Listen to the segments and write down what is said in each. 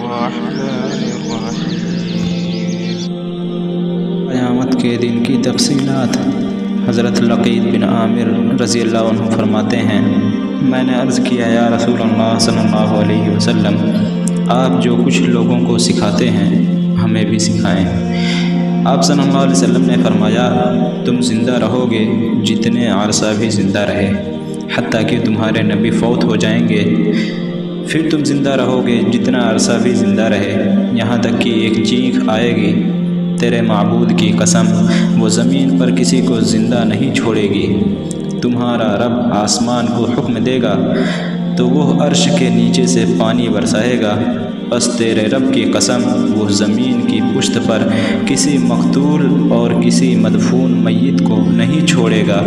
الرحمن الرحیم۔ قیامت کے دن کی تفصیلات۔ حضرت لقید بن عامر رضی اللہ عنہ فرماتے ہیں، میں نے عرض کیا یا رسول اللہ صلی اللہ علیہ وسلم، آپ جو کچھ لوگوں کو سکھاتے ہیں ہمیں بھی سکھائیں۔ آپ صلی اللہ علیہ وسلم نے فرمایا، تم زندہ رہو گے جتنے عرصہ بھی زندہ رہے، حتیٰ کہ تمہارے نبی فوت ہو جائیں گے، پھر تم زندہ رہو گے جتنا عرصہ بھی زندہ رہے، یہاں تک کہ ایک چینخ آئے گی، تیرے معبود کی قسم وہ زمین پر کسی کو زندہ نہیں چھوڑے گی۔ تمہارا رب آسمان کو حکم دے گا تو وہ عرش کے نیچے سے پانی برسائے گا، بس تیرے رب کی قسم وہ زمین کی پشت پر کسی مقتول اور کسی مدفون میت کو نہیں چھوڑے گا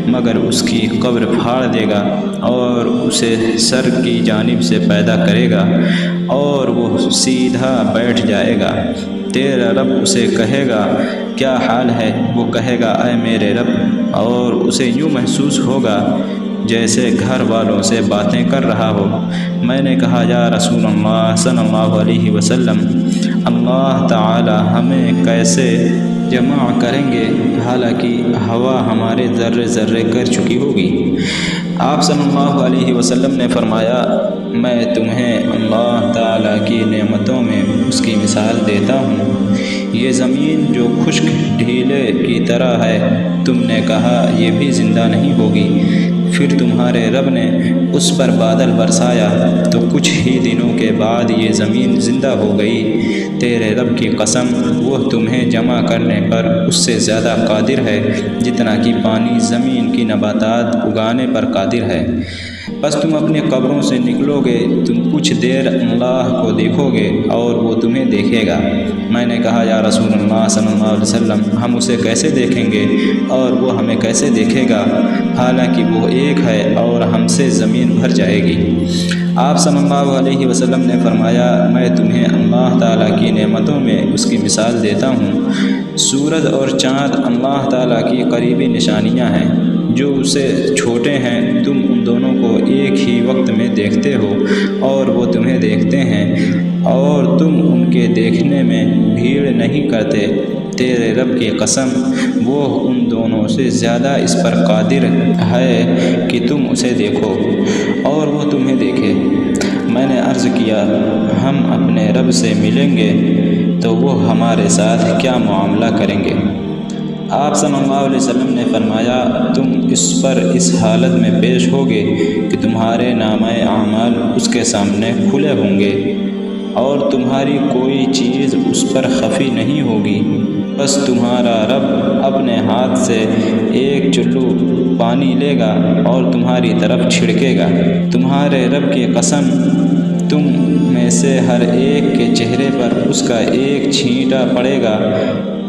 مگر اس کی قبر پھاڑ دے گا اور اسے سر کی جانب سے پیدا کرے گا اور وہ سیدھا بیٹھ جائے گا۔ تیرا رب اسے کہے گا کیا حال ہے؟ وہ کہے گا اے میرے رب، اور اسے یوں محسوس ہوگا جیسے گھر والوں سے باتیں کر رہا ہو۔ میں نے کہا یا رسول اللہ صلی اللہ علیہ وسلم، اللہ تعالی ہمیں کیسے جمع کریں گے حالانکہ ہوا ہمارے ذرے ذرے کر چکی ہوگی؟ آپ صلی اللہ علیہ وسلم نے فرمایا، میں تمہیں اللہ تعالیٰ کی نعمتوں میں اس کی مثال دیتا ہوں۔ یہ زمین جو خشک ڈھیلے کی طرح ہے، تم نے کہا یہ بھی زندہ نہیں ہوگی، پھر تمہارے رب نے اس پر بادل برسایا تو کچھ ہی دنوں کے بعد یہ زمین زندہ ہو گئی۔ تیرے رب کی قسم وہ تمہیں جمع کرنے پر اس سے زیادہ قادر ہے جتنا کہ پانی زمین کی نباتات اگانے پر قادر ہے۔ بس تم اپنی قبروں سے نکلو گے، تم کچھ دیر اللہ کو دیکھو گے اور وہ تمہیں دیکھے گا۔ میں نے کہا یا رسول اللہ صلی اللہ علیہ وسلم، ہم اسے کیسے دیکھیں گے اور وہ ہمیں کیسے دیکھے گا حالانکہ وہ ایک ہے اور ہم سے زمین بھر جائے گی؟ آپ صلی اللہ علیہ وسلم نے فرمایا، میں تمہیں اللہ تعالیٰ کی نعمتوں میں اس کی مثال دیتا ہوں۔ سورج اور چاند اللہ تعالیٰ کی قریبی نشانیاں ہیں، جو اسے چھوٹے ہیں تم ان دونوں کو ایک ہی وقت میں دیکھتے ہو اور وہ تمہیں دیکھتے ہیں اور تم ان کے دیکھنے میں بھیڑ نہیں کرتے۔ تیرے رب کی قسم وہ ان دونوں سے زیادہ اس پر قادر ہے کہ تم اسے دیکھو اور وہ تمہیں دیکھے۔ میں نے عرض کیا، ہم اپنے رب سے ملیں گے تو وہ ہمارے ساتھ کیا معاملہ کریں گے؟ آپ صلی اللہ علیہ وسلم نے فرمایا، تم اس پر اس حالت میں پیش ہوگے کہ تمہارے نامہ اعمال اس کے سامنے کھلے ہوں گے اور تمہاری کوئی چیز اس پر خفی نہیں ہوگی، بس تمہارا رب اپنے ہاتھ سے ایک چلو پانی لے گا اور تمہاری طرف چھڑکے گا۔ تمہارے رب کی قسم تم میں سے ہر ایک کے چہرے پر اس کا ایک چھینٹا پڑے گا،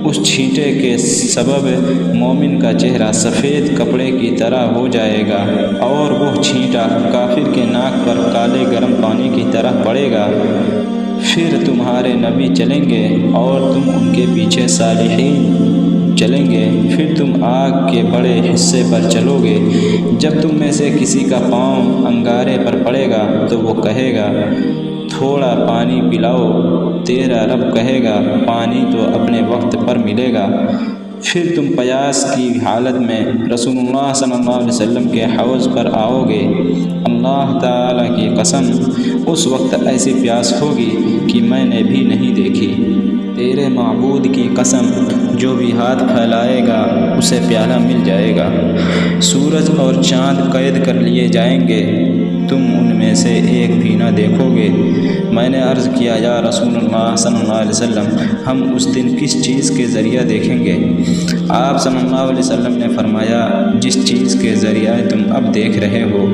اس چھینٹے کے سبب مومن کا چہرہ سفید کپڑے کی طرح ہو جائے گا اور وہ چھینٹا کافر کے ناک پر کالے گرم پانی کی طرح پڑے گا۔ پھر تمہارے نبی چلیں گے اور تم ان کے پیچھے صالحین چلیں گے، پھر تم آگ کے بڑے حصے پر چلو گے۔ جب تم میں سے کسی کا پاؤں انگارے پر پڑے گا تو وہ کہے گا تھوڑا پانی پلاؤ، تیرا رب کہے گا پانی تو اپنے وقت پر ملے گا۔ پھر تم پیاس کی حالت میں رسول اللہ صلی اللہ علیہ وسلم کے حوض پر آؤ گے۔ اللہ تعالیٰ کی قسم اس وقت ایسی پیاس ہوگی کہ میں نے بھی نہیں دیکھی۔ تیرے معبود کی قسم جو بھی ہاتھ پھیلائے گا اسے پیالہ مل جائے گا۔ سورج اور چاند قید کر لیے جائیں گے، تم ان میں سے ایک بھی نہ دیکھو گے۔ میں نے عرض کیا یا رسول اللہ صلی اللہ علیہ وسلم، ہم اس دن کس چیز کے ذریعہ دیکھیں گے؟ آپ صلی اللہ علیہ وسلم نے فرمایا، جس چیز کے ذریعہ تم اب دیکھ رہے ہو۔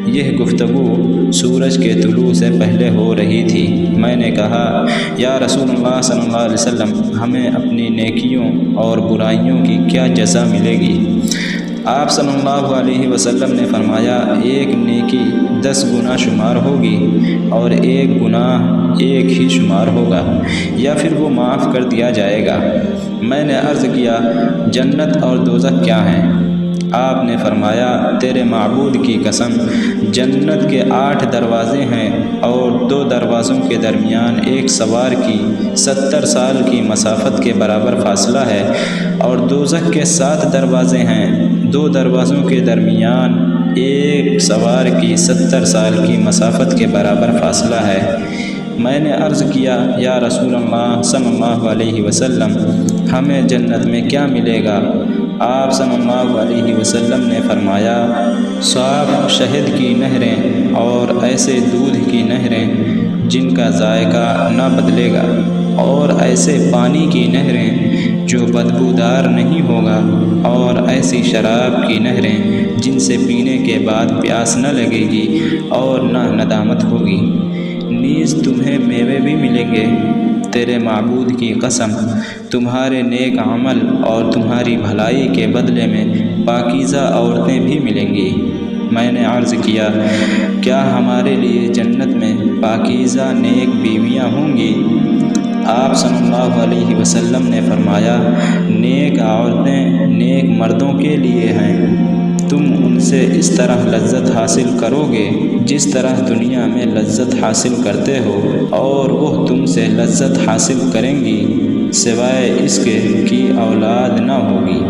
یہ گفتگو سورج کے طلوع سے پہلے ہو رہی تھی۔ میں نے کہا یا رسول اللہ صلی اللہ علیہ وسلم، ہمیں اپنی نیکیوں اور برائیوں کی کیا جزا ملے گی؟ آپ صلی اللہ علیہ وسلم نے فرمایا، ایک نیکی 10 گنا شمار ہوگی اور ایک گناہ ایک ہی شمار ہوگا، یا پھر وہ معاف کر دیا جائے گا۔ میں نے عرض کیا، جنت اور دوزخ کیا ہیں؟ آپ نے فرمایا تیرے معبود کی قسم، جنت کے 8 دروازے ہیں اور 2 دروازوں کے درمیان ایک سوار کی 70 سال کی مسافت کے برابر فاصلہ ہے، اور دوزخ کے 7 دروازے ہیں، 2 دروازوں کے درمیان ایک سوار کی 70 سال کی مسافت کے برابر فاصلہ ہے۔ میں نے عرض کیا یا رسول اللہ صلی اللہ علیہ وسلم، ہمیں جنت میں کیا ملے گا؟ آپ صلی اللہ علیہ وسلم نے فرمایا صاف شہد کی نہریں اور ایسے دودھ کی نہریں جن کا ذائقہ نہ بدلے گا، اور ایسے پانی کی نہریں جو بدبودار نہیں ہوگا، اور ایسی شراب کی نہریں جن سے پینے کے بعد پیاس نہ لگے گی اور نہ ندامت ہوگی۔ نیز تمہیں میوے بھی ملیں گے۔ تیرے معبود کی قسم، تمہارے نیک عمل اور تمہاری بھلائی کے بدلے میں پاکیزہ عورتیں بھی ملیں گی۔ میں نے عرض کیا کیا ہمارے لیے جنت میں پاکیزہ نیک بیویاں ہوں گی؟ آپ صلی اللہ علیہ وسلم نے فرمایا نیک عورتیں نیک مردوں کے لیے ہیں، تم ان سے اس طرح لذت حاصل کرو گے جس طرح دنیا میں لذت حاصل کرتے ہو، اور وہ تم سے لذت حاصل کریں گی سوائے اس کے کہ اولاد نہ ہوگی۔